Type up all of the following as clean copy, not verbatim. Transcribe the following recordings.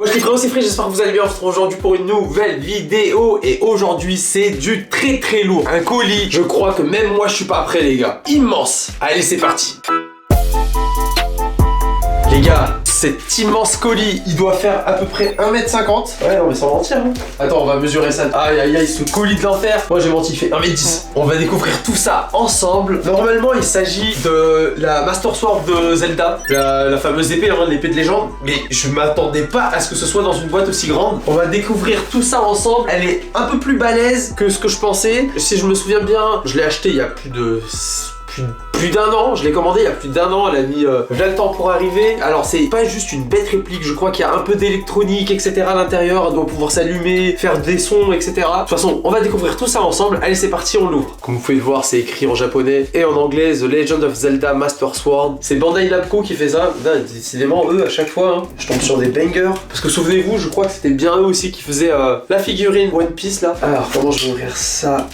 Moi je c'est Free, j'espère que vous allez bien. On se retrouve aujourd'hui pour une nouvelle vidéo. Et aujourd'hui c'est du très lourd. Un colis, je crois que même moi je suis pas prêt les gars. Immense. Allez c'est parti. Les gars, cet immense colis, il doit faire à peu près 1m50. Ouais, non mais sans mentir hein. Attends, on va mesurer ça. Aïe aïe aïe, ce colis de l'enfer. Moi j'ai menti, il fait 1m10. On va découvrir tout ça ensemble. Normalement il s'agit de la Master Sword de Zelda, la fameuse épée, hein, l'épée de légende. Mais je m'attendais pas à ce que ce soit dans une boîte aussi grande. On va découvrir tout ça ensemble. Elle est un peu plus balèze que ce que je pensais. Si je me souviens bien, je l'ai acheté il y a plus d'un an, je l'ai commandé il y a plus d'un an, elle a mis le temps pour arriver. Alors c'est pas juste une bête réplique, je crois qu'il y a un peu d'électronique etc à l'intérieur, elle doit pouvoir s'allumer, faire des sons etc. De toute façon on va découvrir tout ça ensemble, allez c'est parti, on l'ouvre. Comme vous pouvez le voir c'est écrit en japonais et en anglais, The Legend of Zelda Master Sword. C'est Bandai Namco qui fait ça, putain, décidément eux à chaque fois, hein, je tombe sur des bangers. Parce que souvenez-vous, je crois que c'était bien eux aussi qui faisaient la figurine One Piece là. Alors comment je vais ouvrir ça?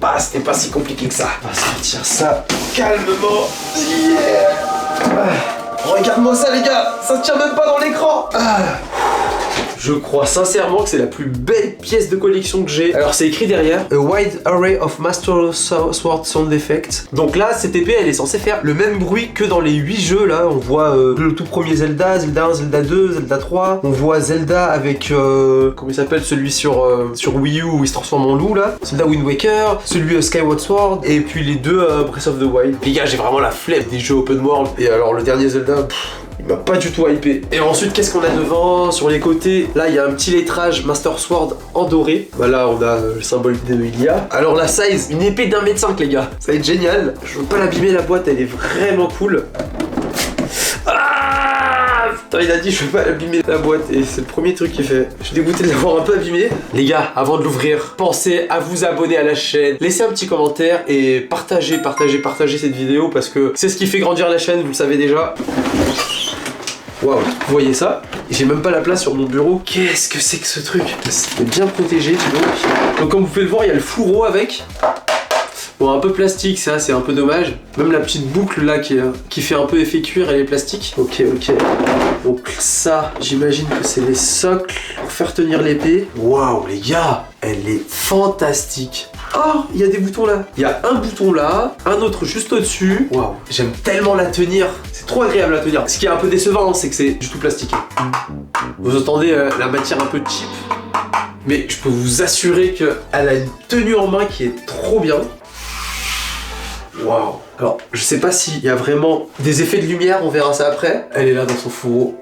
Ah, c'était pas si compliqué que ça. On va sortir ça calmement. Yeah. Regarde-moi ça les gars, ça se tient même pas dans l'écran. Je crois sincèrement que c'est la plus belle pièce de collection que j'ai. Alors c'est écrit derrière A wide array of Master Sword sound effects. Donc là cette épée elle est censée faire le même bruit que dans les 8 jeux là. On voit le tout premier Zelda, Zelda 1, Zelda 2, Zelda 3. On voit Zelda avec comment il s'appelle celui sur Wii U où il se transforme en loup là. Zelda Wind Waker, celui Skyward Sword et puis les deux Breath of the Wild. Les gars j'ai vraiment la flemme des jeux open world. Et alors le dernier Zelda, il m'a pas du tout hypé. Et ensuite, qu'est-ce qu'on a devant? Sur les côtés, là, il y a un petit lettrage Master Sword en doré. Bah là, on a le symbole de Ilia. Alors la size, une épée d'1m5, les gars. Ça va être génial. Je veux pas l'abîmer, la boîte, elle est vraiment cool. Ah putain, il a dit je veux pas abîmer la boîte et c'est le premier truc qu'il fait. Je suis dégoûté de l'avoir un peu abîmé. Les gars, avant de l'ouvrir, pensez à vous abonner à la chaîne, laissez un petit commentaire et partagez cette vidéo parce que c'est ce qui fait grandir la chaîne, vous le savez déjà. Waouh, vous voyez ça? J'ai même pas la place sur mon bureau. Qu'est-ce que c'est que ce truc? C'est bien protégé, dis donc. Donc comme vous pouvez le voir, il y a le fourreau avec. Bon, un peu plastique, ça, c'est un peu dommage. Même la petite boucle là qui fait un peu effet cuir, elle est plastique. Ok. Donc ça, j'imagine que c'est les socles pour faire tenir l'épée. Waouh, les gars, elle est fantastique. Oh, il y a des boutons là. Il y a un bouton là, un autre juste au-dessus. Waouh, j'aime tellement la tenir. C'est trop agréable à tenir. Ce qui est un peu décevant, c'est que c'est du tout plastiqué. Vous entendez la matière un peu cheap. Mais je peux vous assurer qu'elle a une tenue en main qui est trop bien. Waouh. Alors, je sais pas s'il y a vraiment des effets de lumière, on verra ça après. Elle est là dans son fourreau.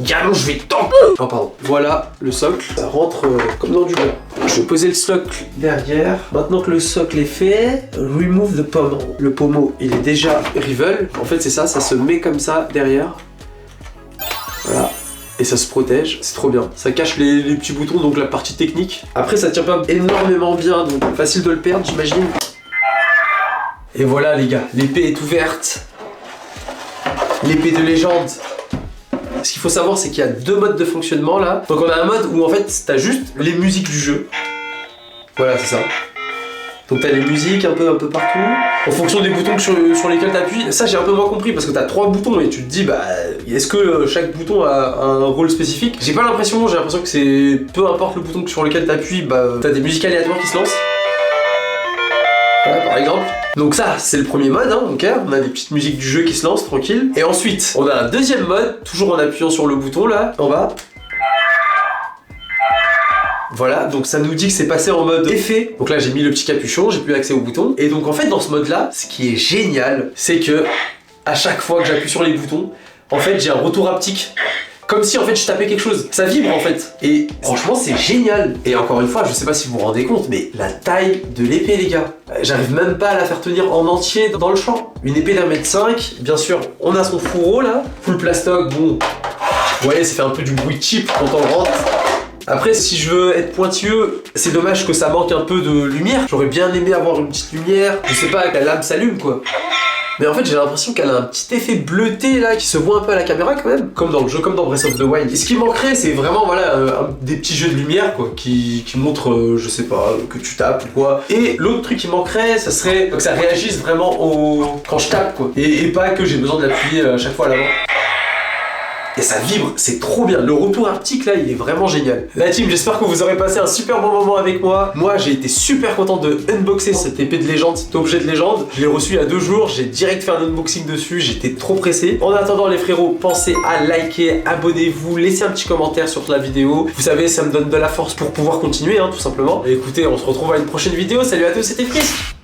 Galon, je vais tant. Oh pardon. Voilà le socle. Ça rentre comme dans du beurre. Je vais poser le socle derrière. Maintenant que le socle est fait, remove the pommel. Le pommeau, il est déjà rivel. En fait, c'est ça, ça se met comme ça derrière. Voilà. Et ça se protège, c'est trop bien. Ça cache les petits boutons, donc la partie technique. Après, ça tient pas énormément bien, donc facile de le perdre, j'imagine. Et voilà les gars, l'épée est ouverte. L'épée de légende. Ce qu'il faut savoir, c'est qu'il y a deux modes de fonctionnement là. Donc on a un mode où en fait, t'as juste les musiques du jeu. Voilà, c'est ça. Donc t'as les musiques un peu partout, en fonction des boutons sur lesquels t'appuies. Ça j'ai un peu moins compris parce que t'as 3 boutons et tu te dis bah est-ce que chaque bouton a un rôle spécifique? J'ai l'impression que c'est peu importe le bouton sur lequel t'appuies, bah t'as des musiques aléatoires qui se lancent. Voilà par exemple. Donc ça c'est le premier mode, hein, ok, on a des petites musiques du jeu qui se lancent tranquille. Et ensuite on a un deuxième mode, toujours en appuyant sur le bouton là, en bas. Voilà, donc ça nous dit que c'est passé en mode effet. Donc là j'ai mis le petit capuchon, j'ai plus accès au bouton. Et donc en fait dans ce mode là, ce qui est génial, c'est que à chaque fois que j'appuie sur les boutons, en fait j'ai un retour haptique. Comme si en fait je tapais quelque chose. Ça vibre en fait. Et franchement c'est génial. Et encore une fois, je sais pas si vous vous rendez compte, mais la taille de l'épée les gars. J'arrive même pas à la faire tenir en entier dans le champ. Une épée d'1m5, bien sûr, on a son fourreau là. Full plastoc, bon. Vous voyez, ça fait un peu du bruit cheap quand on le rentre. Après, si je veux être pointilleux, c'est dommage que ça manque un peu de lumière. J'aurais bien aimé avoir une petite lumière. Je sais pas, que la lame s'allume quoi. Mais en fait, j'ai l'impression qu'elle a un petit effet bleuté là qui se voit un peu à la caméra quand même, comme dans le jeu, comme dans Breath of the Wild. Et ce qui manquerait, c'est vraiment voilà des petits jeux de lumière quoi, qui montrent, je sais pas, que tu tapes ou quoi. Et l'autre truc qui manquerait, ça serait que ça réagisse vraiment quand je tape quoi, et pas que j'ai besoin de l'appuyer à chaque fois à l'avant. Et ça vibre, c'est trop bien. Le retour haptique là, il est vraiment génial. La team, j'espère que vous aurez passé un super bon moment avec moi. Moi, j'ai été super content de unboxer cette épée de légende, cet objet de légende. Je l'ai reçu il y a 2 jours, j'ai direct fait un unboxing dessus, j'étais trop pressé. En attendant les frérots, pensez à liker, abonnez-vous, laissez un petit commentaire sur la vidéo. Vous savez, ça me donne de la force pour pouvoir continuer, hein, tout simplement. Et écoutez, on se retrouve à une prochaine vidéo. Salut à tous, c'était Frisk.